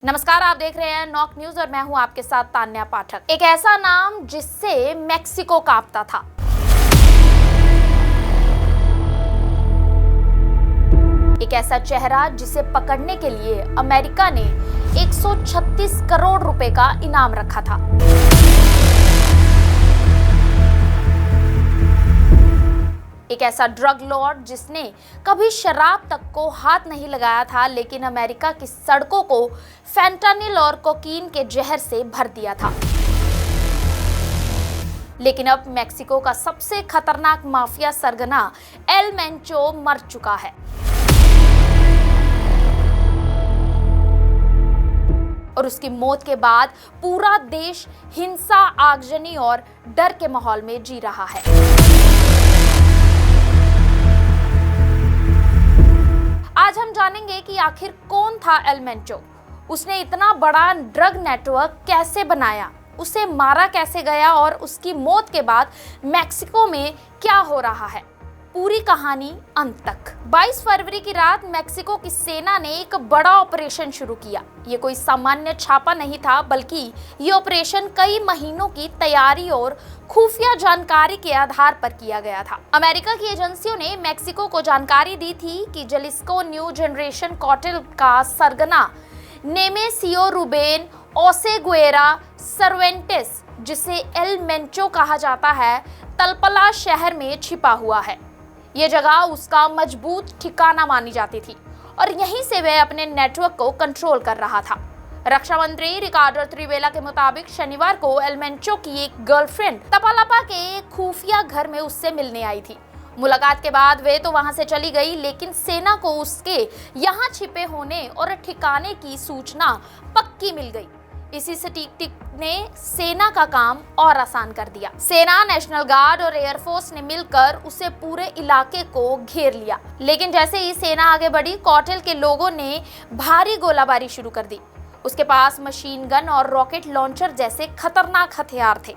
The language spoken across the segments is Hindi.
नमस्कार, आप देख रहे हैं नॉक न्यूज और मैं हूं आपके साथ तान्या पाठक। एक ऐसा नाम जिससे मैक्सिको कांपता था। एक ऐसा चेहरा जिसे पकड़ने के लिए अमेरिका ने 136 करोड़ रुपए का इनाम रखा था। एक ऐसा ड्रग लॉर्ड जिसने कभी शराब तक को हाथ नहीं लगाया था, लेकिन अमेरिका की सड़कों को फैंटानिल और कोकीन के जहर से भर दिया था। लेकिन अब मैक्सिको का सबसे खतरनाक माफिया सरगना एल मेंचो मर चुका है। और उसकी मौत के बाद पूरा देश हिंसा, आगजनी और डर के माहौल में जी रहा है। आज हम जानेंगे कि आखिर कौन था एल मेंचो, उसने इतना बड़ा ड्रग नेटवर्क कैसे बनाया, उसे मारा कैसे गया और उसकी मौत के बाद मैक्सिको में क्या हो रहा है। पूरी कहानी अंत तक। 22 फरवरी की रात मैक्सिको की सेना ने एक बड़ा ऑपरेशन शुरू किया। ये कोई सामान्य छापा नहीं था, बल्कि ये ऑपरेशन कई महीनों की तैयारी और खुफिया जानकारी के आधार पर किया गया था। अमेरिका की एजेंसियों ने मैक्सिको को जानकारी दी थी कि जलिस्को न्यू जनरेशन कार्टेल का सरगना नेमेसियो रूबेन ओसेगुएरा सर्वेंटेस, जिसे एल मेंचो कहा जाता है, तलपला शहर में छिपा हुआ है। ये जगह उसका मजबूत ठिकाना मानी जाती थी और यहीं से वह अपने नेटवर्क को कंट्रोल कर रहा था। रक्षा मंत्री रिकार्डो त्रिवेला के मुताबिक शनिवार को एल मेंचो की एक गर्लफ्रेंड तपालापा के एक खुफिया घर में उससे मिलने आई थी। मुलाकात के बाद वे तो वहां से चली गई, लेकिन सेना को उसके यहाँ छिपे होने और ठिकाने की सूचना पक्की मिल गई। इसी सटीक ने सेना का काम और आसान कर दिया। सेना, नेशनल गार्ड और एयरफोर्स ने मिलकर उसे पूरे इलाके को घेर लिया। लेकिन जैसे ही सेना आगे बढ़ी, कार्टेल के लोगों ने भारी गोलाबारी शुरू कर दी। उसके पास मशीन गन और रॉकेट लॉन्चर जैसे खतरनाक हथियार थे।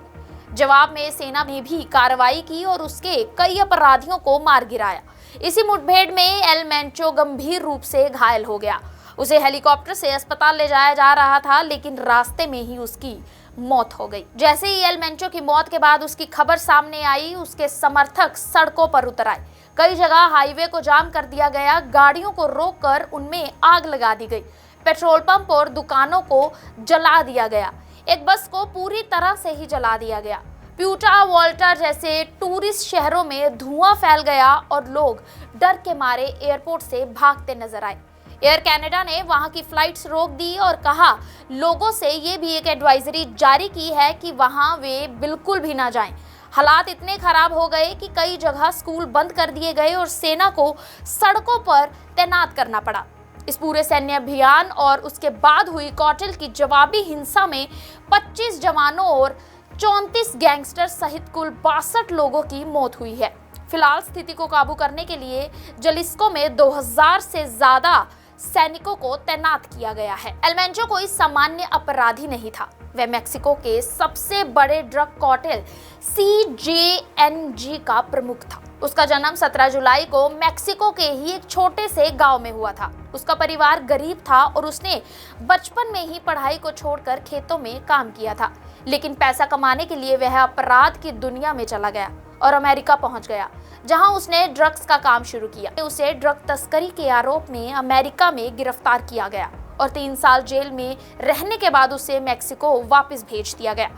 जवाब में सेना ने भी कार्रवाई की और उसके कई अपराधियों को मार गिराया। इसी मुठभेड़ में एल मेंचो गंभीर रूप से घायल हो गया। उसे हेलीकॉप्टर से अस्पताल ले जाया जा रहा था, लेकिन रास्ते में ही उसकी मौत हो गई। जैसे ही एल मेंचो की मौत के बाद उसकी खबर सामने आई, उसके समर्थक सड़कों पर उतर आए। कई जगह हाईवे को जाम कर दिया गया, गाड़ियों को रोककर उनमें आग लगा दी गई, पेट्रोल पंप और दुकानों को जला दिया गया, एक बस को पूरी तरह से ही जला दिया गया। प्यूटा, वोल्टा जैसे टूरिस्ट शहरों में धुआं फैल गया और लोग डर के मारे एयरपोर्ट से भागते नजर आए। एयर कनाडा ने वहां की फ्लाइट्स रोक दी और कहा, लोगों से ये भी एक एडवाइजरी जारी की है कि वहां वे बिल्कुल भी ना जाएं। हालात इतने खराब हो गए कि कई जगह स्कूल बंद कर दिए गए और सेना को सड़कों पर तैनात करना पड़ा। इस पूरे सैन्य अभियान और उसके बाद हुई कार्टेल की जवाबी हिंसा में 25 जवानों और 34 गैंगस्टर सहित कुल 62 लोगों की मौत हुई है। फिलहाल स्थिति को काबू करने के लिए जलिस्को में 2000 से ज्यादा सैनिकों को तैनात किया गया है। एल मेंचो कोई सामान्य अपराधी नहीं था, वह मैक्सिको के सबसे बड़े ड्रग कार्टेल CJNG का प्रमुख था। उसका जन्म 17 जुलाई को मैक्सिको के ही एक छोटे से गांव में हुआ था। उसका परिवार गरीब था और उसने बचपन में ही पढ़ाई को छोड़कर खेतों में काम किया था। लेकिन पैसा कमाने के लिए वह अपराध की दुनिया में चला गया और अमेरिका पहुंच गया, जहां उसने ड्रग्स का काम शुरू किया। उसे ड्रग तस्करी के आरोप में अमेरिका में गिरफ्तार किया गया और 3 साल जेल में रहने के बाद उसे मैक्सिको वापस भेज दिया गया।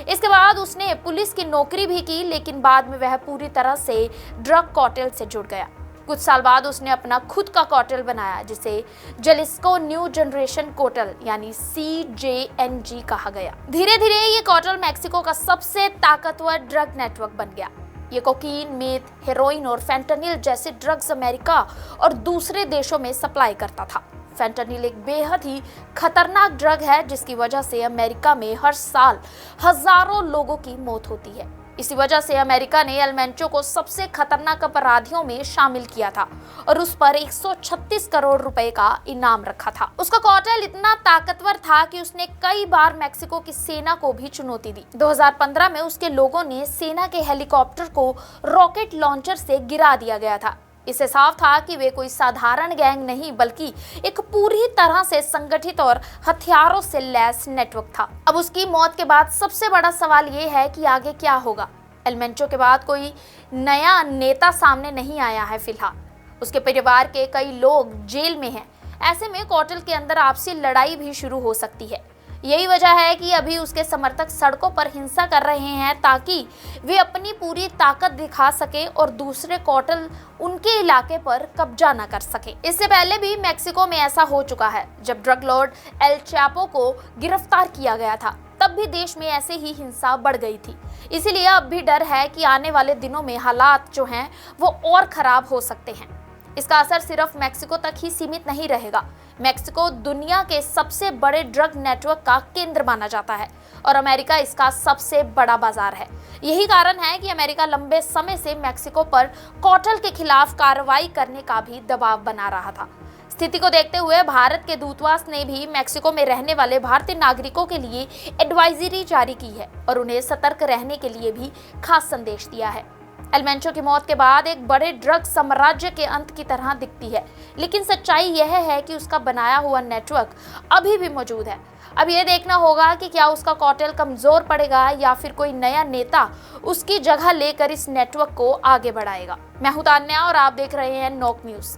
इसके बाद उसने पुलिस की नौकरी भी की, लेकिन बाद में वह पूरी तरह से ड्रग कार्टेल से जुड़ गया। कुछ साल बाद उसने अपना खुद का कार्टेल बनाया, जिसे जलिस्को न्यू जनरेशन कार्टेल यानी CJNG कहा गया। धीरे धीरे ये कार्टेल मैक्सिको का सबसे ताकतवर ड्रग नेटवर्क बन गया। ये कोकीन, मेथ, हेरोइन और फैंटानिल जैसे ड्रग्स अमेरिका और दूसरे देशों में सप्लाई करता था। फैंटानिल एक बेहद ही खतरनाक ड्रग है, जिसकी वजह से अमेरिका में हर साल हजारों लोगों की मौत होती है। इसी वजह से अमेरिका ने एल मेंचो को सबसे खतरनाक अपराधियों में शामिल किया था और उस पर 136 करोड़ रुपए का इनाम रखा था। उसका कार्टेल इतना ताकतवर था कि उसने कई बार मैक्सिको की सेना को भी चुनौती दी। 2015 में उसके लोगों ने सेना के हेलीकॉप्टर को रॉकेट लॉन्चर से गिरा दिया गया था। इससे साफ था कि वे कोई साधारण गैंग नहीं बल्कि एक पूरी तरह से संगठित और हथियारों से लैस नेटवर्क था। अब उसकी मौत के बाद सबसे बड़ा सवाल ये है कि आगे क्या होगा। एल मेंचो के बाद कोई नया नेता सामने नहीं आया है फिलहाल। उसके परिवार के कई लोग जेल में हैं। ऐसे में कार्टेल के अंदर आपसी लड़ाई भी शुरू हो सकती है। यही वजह है कि अभी उसके समर्थक सड़कों पर हिंसा कर रहे हैं ताकि वे अपनी पूरी ताकत दिखा सके और दूसरे कार्टेल उनके इलाके पर कब्जा न कर सके। इससे पहले भी मेक्सिको में ऐसा हो चुका है। जब ड्रग लॉर्ड एल चैपो को गिरफ्तार किया गया था तब भी देश में ऐसे ही हिंसा बढ़ गई थी। इसीलिए अब भी डर है कि आने वाले दिनों में हालात जो हैं वो और खराब हो सकते हैं। इसका असर सिर्फ मेक्सिको तक ही सीमित नहीं रहेगा। मेक्सिको दुनिया के सबसे बड़े ड्रग नेटवर्क का केंद्र माना जाता है और अमेरिका इसका सबसे बड़ा बाजार है। यही कारण है कि अमेरिका लंबे समय से मेक्सिको पर कार्टेल के खिलाफ कार्रवाई करने का भी दबाव बना रहा था। स्थिति को देखते हुए भारत के दूतावास ने भी मेक्सिको में रहने वाले भारतीय नागरिकों के लिए एडवाइजरी जारी की है और उन्हें सतर्क रहने के लिए भी खास संदेश दिया है। एल मेंचो की मौत के बाद एक बड़े ड्रग साम्राज्य के अंत की तरह दिखती है, लेकिन सच्चाई यह है कि उसका बनाया हुआ नेटवर्क अभी भी मौजूद है। अब यह देखना होगा कि क्या उसका कार्टेल कमजोर पड़ेगा या फिर कोई नया नेता उसकी जगह लेकर इस नेटवर्क को आगे बढ़ाएगा। मैं हूं तान्या और आप देख रहे हैं नोक न्यूज।